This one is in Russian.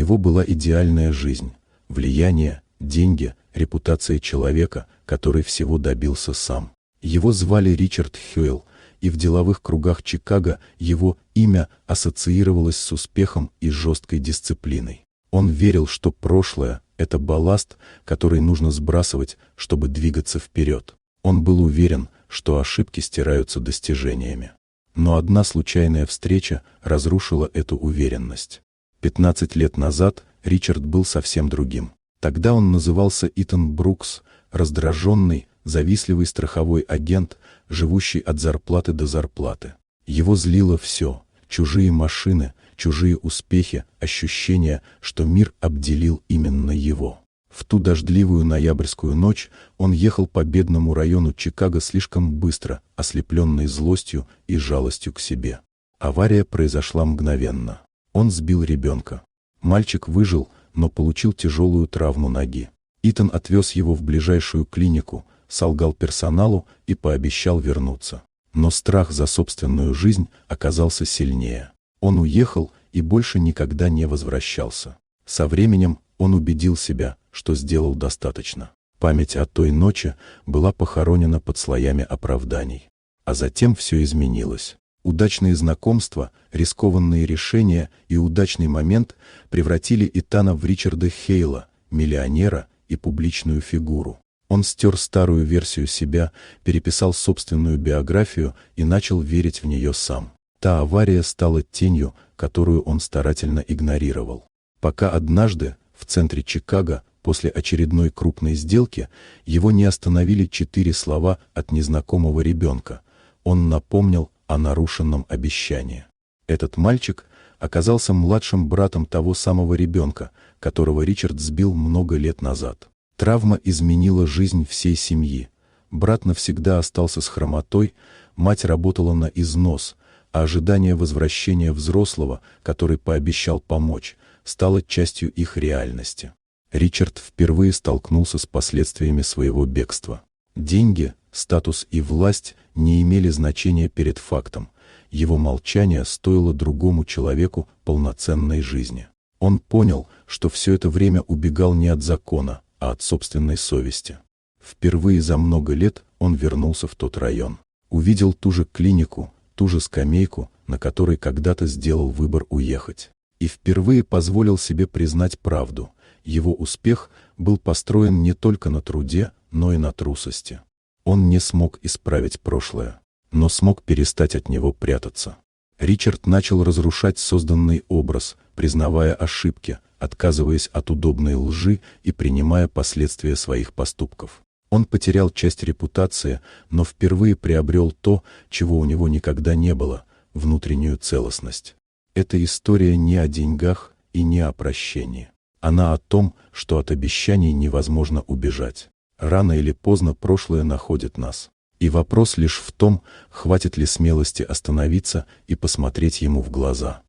него была идеальная жизнь, влияние, деньги, репутация человека, который всего добился сам. Его звали Ричард Хейл, и в деловых кругах Чикаго его имя ассоциировалось с успехом и жесткой дисциплиной. Он верил, что прошлое – это балласт, который нужно сбрасывать, чтобы двигаться вперед. Он был уверен, что ошибки стираются достижениями. Но одна случайная встреча разрушила эту уверенность. 15 лет назад Ричард был совсем другим. Тогда он назывался Итан Брукс, раздраженный, завистливый страховой агент, живущий от зарплаты до зарплаты. Его злило все – чужие машины, чужие успехи, ощущение, что мир обделил именно его. В ту дождливую ноябрьскую ночь он ехал по бедному району Чикаго слишком быстро, ослепленный злостью и жалостью к себе. Авария произошла мгновенно. Он сбил ребенка. Мальчик выжил, но получил тяжелую травму ноги. Итан отвез его в ближайшую клинику, солгал персоналу и пообещал вернуться. Но страх за собственную жизнь оказался сильнее. Он уехал и больше никогда не возвращался. Со временем он убедил себя, что сделал достаточно. Память о той ночи была похоронена под слоями оправданий. А затем все изменилось. Удачные знакомства, рискованные решения и удачный момент превратили Итана в Ричарда Хейла, миллионера и публичную фигуру. Он стер старую версию себя, переписал собственную биографию и начал верить в нее сам. Та авария стала тенью, которую он старательно игнорировал. Пока однажды, в центре Чикаго, после очередной крупной сделки, его не остановили 4 слова от незнакомого ребенка. Он напомнил о нарушенном обещании. Этот мальчик оказался младшим братом того самого ребенка, которого Ричард сбил много лет назад. Травма изменила жизнь всей семьи. Брат навсегда остался с хромотой, мать работала на износ, а ожидание возвращения взрослого, который пообещал помочь, стало частью их реальности. Ричард впервые столкнулся с последствиями своего бегства. Деньги, статус и власть не имели значения перед фактом. Его молчание стоило другому человеку полноценной жизни. Он понял, что все это время убегал не от закона, а от собственной совести. Впервые за много лет он вернулся в тот район. Увидел ту же клинику, ту же скамейку, на которой когда-то сделал выбор уехать. И впервые позволил себе признать правду. Его успех был построен не только на труде, но и на трусости. Он не смог исправить прошлое, но смог перестать от него прятаться. Ричард начал разрушать созданный образ, признавая ошибки, отказываясь от удобной лжи и принимая последствия своих поступков. Он потерял часть репутации, но впервые приобрел то, чего у него никогда не было – внутреннюю целостность. Эта история не о деньгах и не о прощении. Она о том, что от обещаний невозможно убежать. Рано или поздно прошлое находит нас. И вопрос лишь в том, хватит ли смелости остановиться и посмотреть ему в глаза.